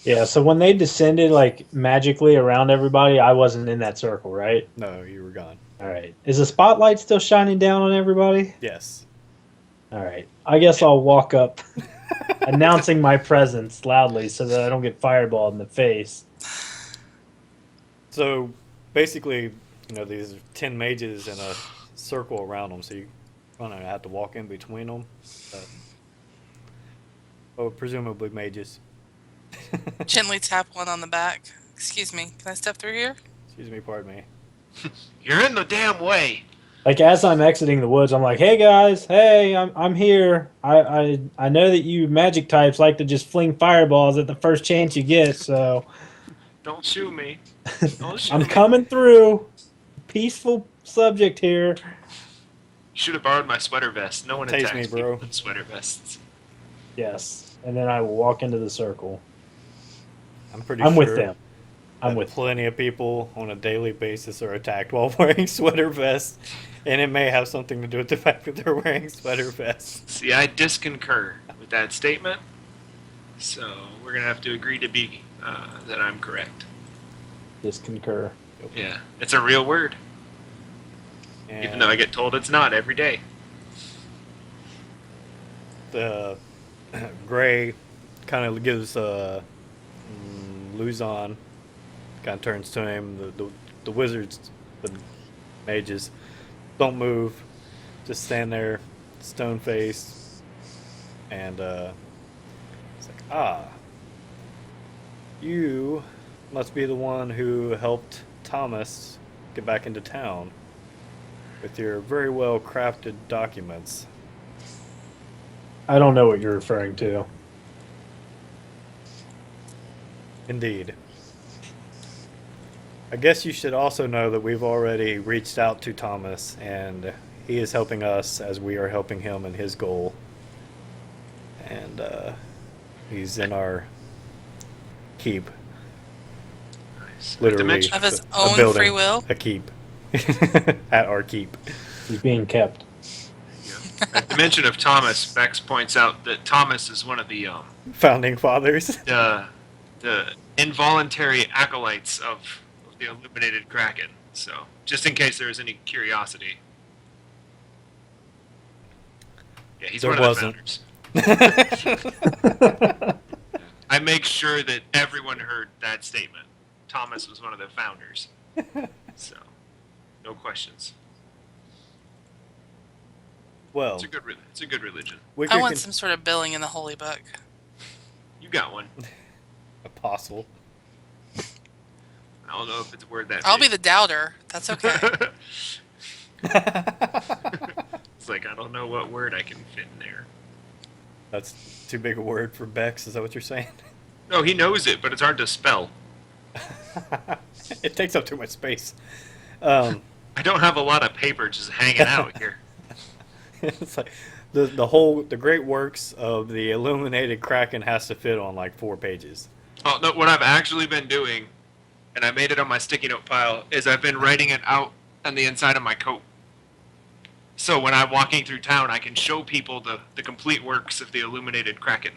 E: Yeah, so when they descended like magically around everybody, I wasn't in that circle, right?
A: No, you were gone.
E: All right. Is the spotlight still shining down on everybody?
A: Yes.
E: All right. I guess I'll walk up announcing my presence loudly so that I don't get fireballed in the face.
A: So basically, these are 10 mages in a circle around them, so you have to walk in between them. Presumably mages.
B: Gently tap one on the back. Excuse me, can I step through here?
A: Excuse me, pardon me.
C: You're in the damn way.
E: Like as I'm exiting the woods, I'm like, "Hey guys, hey, I'm here. I know that you magic types like to just fling fireballs at the first chance you get, so
C: Don't shoot me. Don't shoot
E: I'm
C: me.
E: coming through. Peaceful subject here."
C: You should have borrowed my sweater vest. No one
A: Taste
C: attacks
A: me, bro.
C: people in sweater vests.
E: Yes, and then I will walk into the circle.
A: I'm pretty
E: I'm
A: sure
E: with them. I'm
A: that
E: with
A: plenty of people on a daily basis are attacked while wearing sweater vests, and it may have something to do with the fact that they're wearing sweater vests.
C: See, I disconcur with that statement, so we're gonna have to agree to be that I'm correct.
E: Just concur.
C: Yeah, it's a real word, even though I get told it's not every day.
A: The Gray kind of gives Luzon, kind of turns to him. The wizards, the mages, don't move, just stand there, stone faced, and it's like, you must be the one who helped Thomas get back into town with your very well crafted documents.
E: I don't know what you're referring to.
A: Indeed. I guess you should also know that we've already reached out to Thomas, and he is helping us as we are helping him in his goal. And he's in our keep.
C: Nice.
A: Literally,
C: Dimension-
B: Of his
A: a
B: own
A: building,
B: free will?
A: a keep. At our keep.
E: He's being kept.
C: At the mention of Thomas, Bex points out that Thomas is one of the
A: Founding fathers.
C: the involuntary acolytes of the illuminated kraken. So, just in case there is any curiosity. Yeah, he's
A: There
C: one of
A: wasn't.
C: the founders. I make sure that everyone heard that statement. Thomas was one of the founders. So, no questions.
A: Well,
C: It's a good religion.
A: we
B: I
A: could
B: want some sort of billing in the holy book.
C: You got one.
A: apostle.
C: I don't know if it's a word that
B: I'll be
C: big.
B: the doubter. That's okay.
C: It's like I don't know what word I can fit in there.
A: That's too big a word for Bex. Is that what you're saying?
C: No, he knows it, but it's hard to spell.
A: It takes up too much space.
C: I don't have a lot of paper just hanging out here.
A: It's like the great works of the illuminated kraken has to fit on like 4 pages.
C: Oh no! What I've actually been doing and I made it on my sticky note pile, is I've been writing it out on the inside of my coat. So when I'm walking through town, I can show people the complete works of the illuminated Kraken.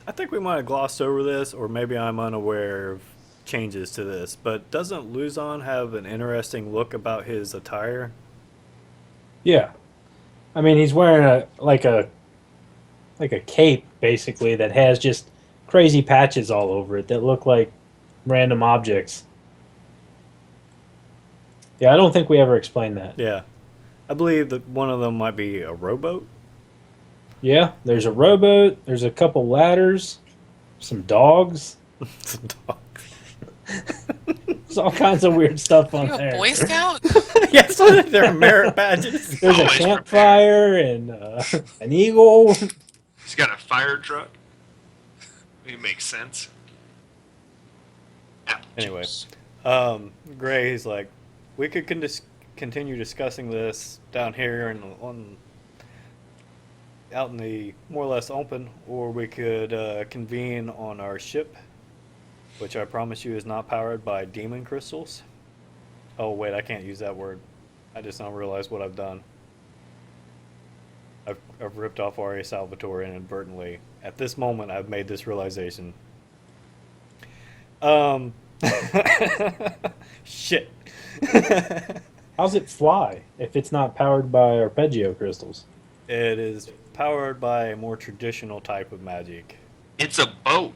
A: I think we might have glossed over this, or maybe I'm unaware of changes to this, but doesn't Luzon have an interesting look about his attire?
E: Yeah, I mean he's wearing a cape basically that has just crazy patches all over it that look like random objects. Yeah, I don't think we ever explained that.
A: Yeah. I believe that one of them might be a rowboat.
E: Yeah, there's a rowboat, there's a couple ladders, some dogs.
A: It's a dog.
E: There's all kinds of weird stuff
B: Are
E: on
B: you a
E: there.
B: Boy Scout?
A: Yes, they're merit badges.
E: There's a
C: Always
E: campfire and an eagle.
C: He's got a fire truck. It makes sense. Apple
A: Anyway,
C: juice.
A: Gray's like, we could continue discussing this down here and out in the more or less open, or we could convene on our ship, which I promise you is not powered by demon crystals. Oh wait, I can't use that word. I just now realized what I've done. I've ripped off R.A. Salvatore inadvertently. At this moment, I've made this realization. Shit.
E: How's it fly if it's not powered by arpeggio crystals?
A: It is powered by a more traditional type of magic.
C: It's a boat.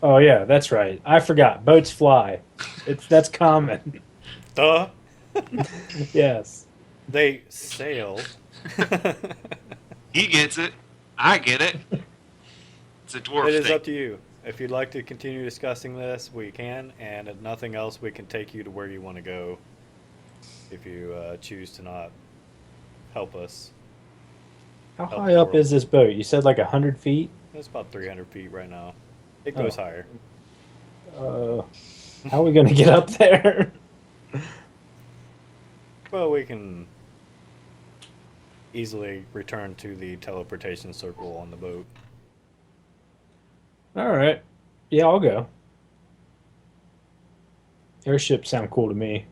E: Oh yeah, that's right. I forgot. Boats fly. That's common.
A: Duh.
E: Yes.
A: They sail.
C: He gets it. I get it. It's a dwarf
A: It is
C: thing.
A: up to you. If you'd like to continue discussing this, we can, and if nothing else, we can take you to where you want to go. If you choose to not help us.
E: How
A: Help
E: high up
A: the
E: is this boat? You said like 100 feet?
A: It's about 300 feet right now. It goes
E: Oh.
A: higher.
E: How are we going to get up there?
A: Well, we can easily return to the teleportation circle on the boat.
E: All right. Yeah, I'll go. Airships sound cool to me.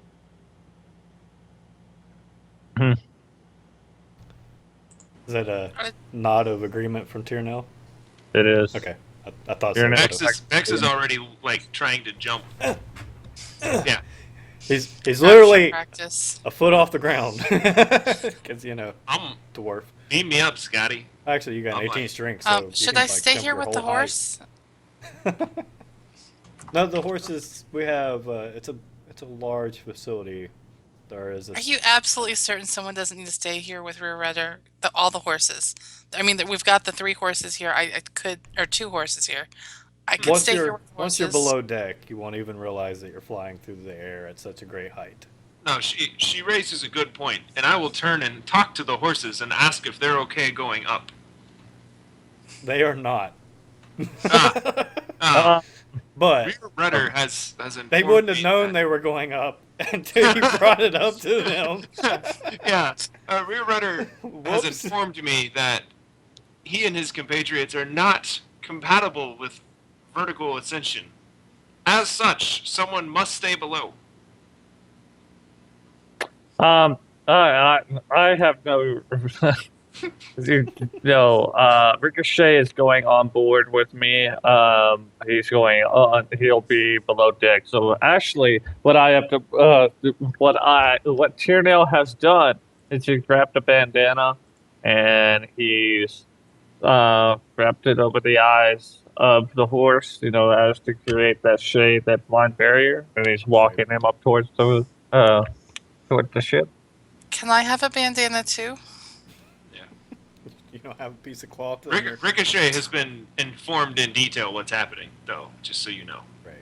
A: Is that a nod of agreement from Tyrnell?
D: It is.
A: Okay, I thought
D: You're
A: so.
D: next.
C: Max is already like trying to jump. Yeah.
A: He's literally
B: Practice.
A: a foot off the ground. Because, dwarf.
C: Beam me up, Scotty.
A: Actually, you got an
C: I'm
A: 18
C: like-
A: strength, so you
B: Should
A: can,
B: I stay
A: jump
B: here
A: your
B: with the
A: whole height.
B: horse?
A: No, the horses, we have, it's a large facility. There is a...
B: Are you absolutely certain someone doesn't need to stay here with Rear Rudder? All the horses. I mean, we've got the 3 horses here. I could, or 2 horses here. I could
A: Once
B: stay here with the
A: once you're
B: horses.
A: below deck, you won't even realize that you're flying through the air at such a great height.
C: No, she raises a good point, and I will turn and talk to the horses and ask if they're okay going up.
A: They are not.
C: Ah,
D: Uh,
A: But
C: Rear Rudder has informed
A: they wouldn't have
C: me
A: known
C: that-
A: they were going up until you brought it up to them.
C: Yeah, Rear Rudder has
A: Whoops.
C: informed me that he and his compatriots are not compatible with vertical ascension. As such, someone must stay below.
D: I have no. Ricochet is going on board with me. He's going on. He'll be below deck. So actually, what Tyrnell has done is he's grabbed a bandana and he's wrapped it over the eyes of the horse, as to create that shade, that blind barrier, and he's walking him up towards the ship.
B: Can I have a bandana too?
A: You don't have a piece of cloth in your...
C: Ricochet has been informed in detail what's happening, though, just so you know.
A: Right.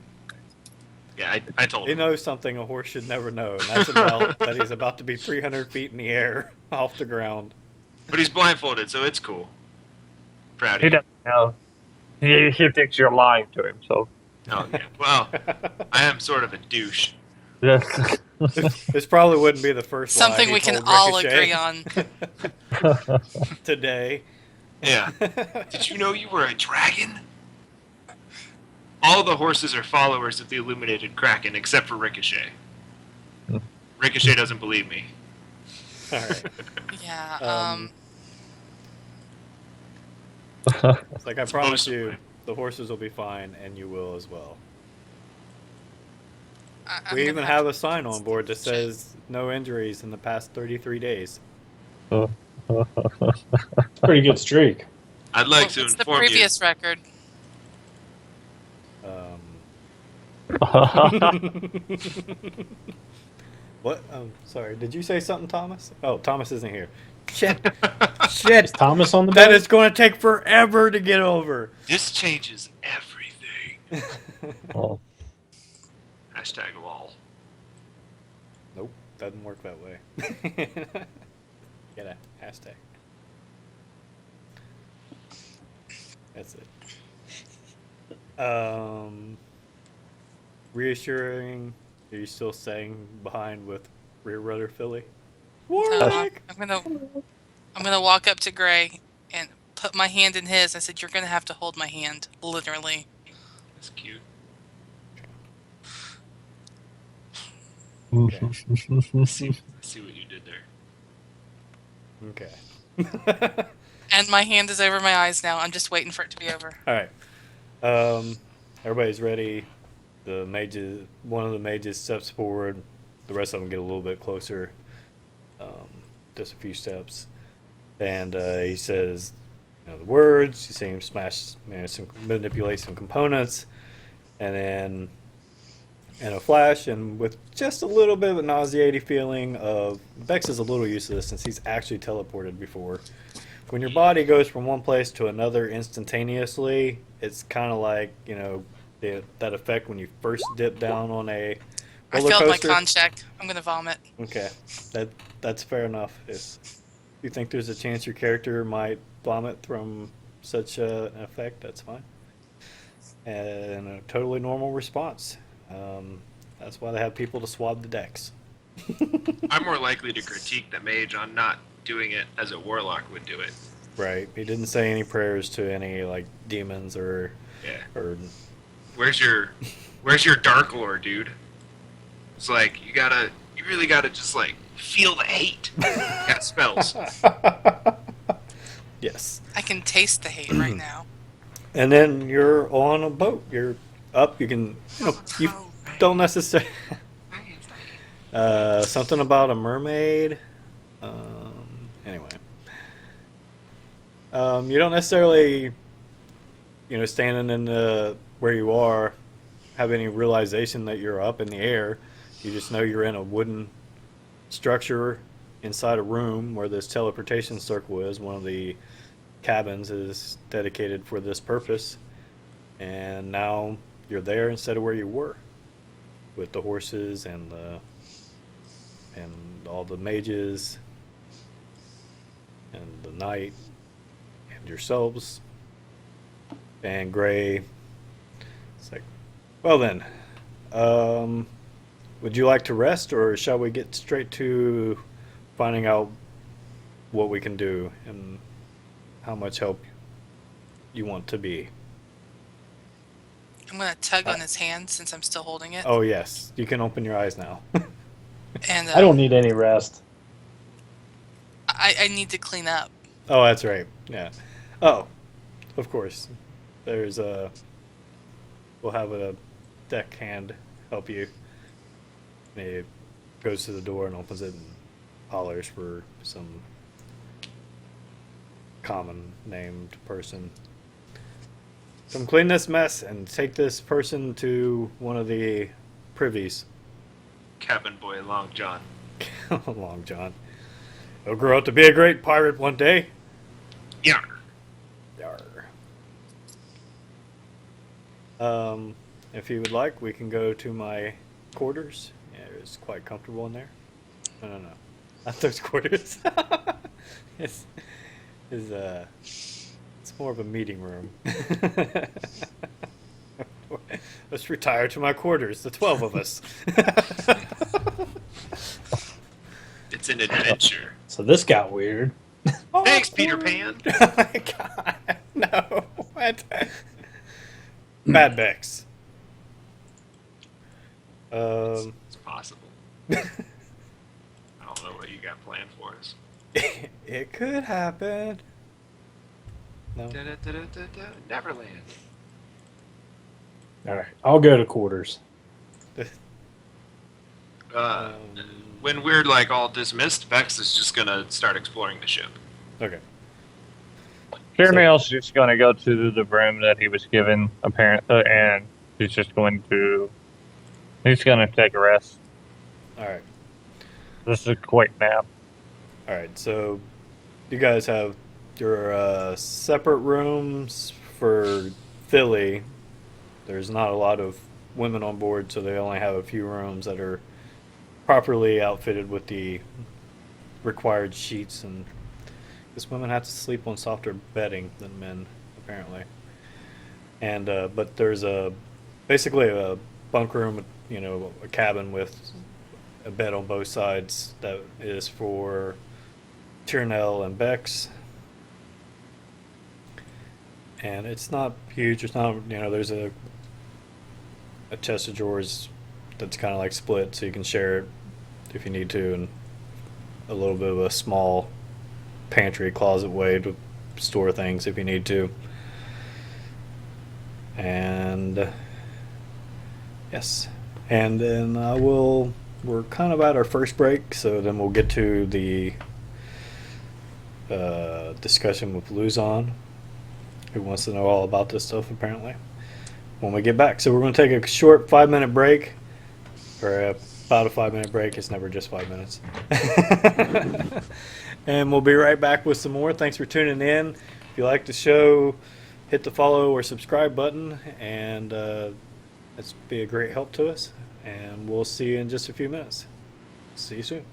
C: Yeah, I told
A: He
C: him.
A: knows something a horse should never know, and that's about that he's about to be 300 feet in the air off the ground.
C: But he's blindfolded, so it's cool. Proud
D: He
C: of you.
D: doesn't know. He thinks you're lying to him. So
C: Oh, yeah. Well, I am sort of a douche.
D: yes.
A: This probably wouldn't be the first lie
B: Something
A: he
B: we can
A: told
B: all
A: Ricochet
B: agree on.
A: today.
C: Yeah. Did you know you were a dragon? all the horses are followers of the Illuminated Kraken except for Ricochet. Ricochet doesn't believe me.
A: All right.
B: Yeah.
A: It's like I promise
C: most of
A: you,
C: mine.
A: the horses will be fine, and you will as well.
B: I'm
A: We
B: gonna
A: even
B: have
A: have
B: to
A: a sign on board that
B: change.
A: says no injuries in the past 33 days.
E: Pretty good streak.
C: I'd like
B: Well,
C: to
B: what's the
C: inform you.
B: previous record?
A: What? Sorry. Did you say something, Thomas? Oh, Thomas isn't here. Shit. Shit.
E: Is Thomas on the
A: That
E: boat?
A: is going to take forever to get over.
C: This changes everything.
D: Oh.
C: Hashtag lol.
A: Nope. Doesn't work that way. Get a hashtag. That's it. Reassuring. Are you still staying behind with rear rudder Philly? Warwick!
B: I'm gonna walk up to Gray and put my hand in his. I said, "You're gonna have to hold my hand, literally."
C: That's cute.
A: Okay.
C: I see what you did there.
A: Okay.
B: And my hand is over my eyes now. I'm just waiting for it to be over.
A: All right. Everybody's ready. One of the mages steps forward. The rest of them get a little bit closer, just a few steps, and he says, the words. You see him manipulate some components, and then in a flash, and with just a little bit of a nauseating feeling of Bex is a little used to this since he's actually teleported before. When your body goes from one place to another instantaneously, it's kind of like, that effect when you first dip down on a
B: I
A: roller
B: failed my
A: coaster.
B: con check. I'm gonna vomit.
A: Okay, that's fair enough. If you think there's a chance your character might vomit from such an effect, that's fine. And a totally normal response. That's why they have people to swab the decks.
C: I'm more likely to critique the mage on not doing it as a warlock would do it.
A: Right. He didn't say any prayers to any demons or
C: Yeah.
A: or
C: Where's your Dark Lord, dude? It's like you really gotta just feel the hate. Got spells.
A: yes.
B: I can taste the hate right now.
A: And then you're on a boat. You're up. You can you don't necessarily something about a mermaid. Anyway. You don't necessarily standing in where you are have any realization that you're up in the air. You just know you're in a wooden structure inside a room where this teleportation circle is. One of the cabins is dedicated for this purpose, and now you're there instead of where you were with the horses and all the mages and the knight and yourselves and Gray. It's like, well then, would you like to rest, or shall we get straight to finding out what we can do and how much help you want to be?
B: I'm gonna tug on his hand since I'm still holding it.
A: Oh yes, you can open your eyes now.
B: And
E: I don't need any rest.
B: I need to clean up.
A: Oh, that's right. Yeah. Oh, of course. There's we'll have a deck hand help you. And he goes to the door and opens it and hollers for some common named person. Come clean this mess and take this person to one of the privies.
C: Cabin boy Long John.
A: Long John. He'll grow up to be a great pirate one day.
C: Yeah.
A: Yarr. If you would like, we can go to my quarters. Yeah, it's quite comfortable in there. No. Not those quarters. it's more of a meeting room. Let's retire to my quarters, the 12 of us.
C: It's an adventure.
E: So this got weird.
C: Thanks, Peter Pan.
A: Oh my god. No. What? Bad Bex.
C: It's possible. I don't know what you got planned for us.
A: It could happen. No.
C: Neverland.
E: All right, I'll go to quarters.
C: When we're like all dismissed, Vex is just gonna start exploring the ship.
A: Okay.
D: Kiernail's just going to go to the room that he was given, apparently, and he's just going to take a rest.
A: All right.
D: This is a quick nap.
A: All right. So, you guys have your separate rooms for Philly. There's not a lot of women on board, so they only have a few rooms that are properly outfitted with the required sheets, and because women have to sleep on softer bedding than men, apparently. And but there's basically a bunk room, a cabin with a bed on both sides that is for Tyrnell and Bex. And it's not huge. It's not, there's a chest of drawers that's kind of like split, so you can share it if you need to, and a little bit of a small pantry closet way to store things if you need to. And yes, and then we're kind of at our first break, so then we'll get to the discussion with Luzon, who wants to know all about this stuff apparently, when we get back. So we're going to take a short 5-minute break, or about a 5-minute break. It's never just 5 minutes. And we'll be right back with some more. Thanks for tuning in. If you like the show, hit the follow or subscribe button, and that's be a great help to us. And we'll see you in just a few minutes. See you soon.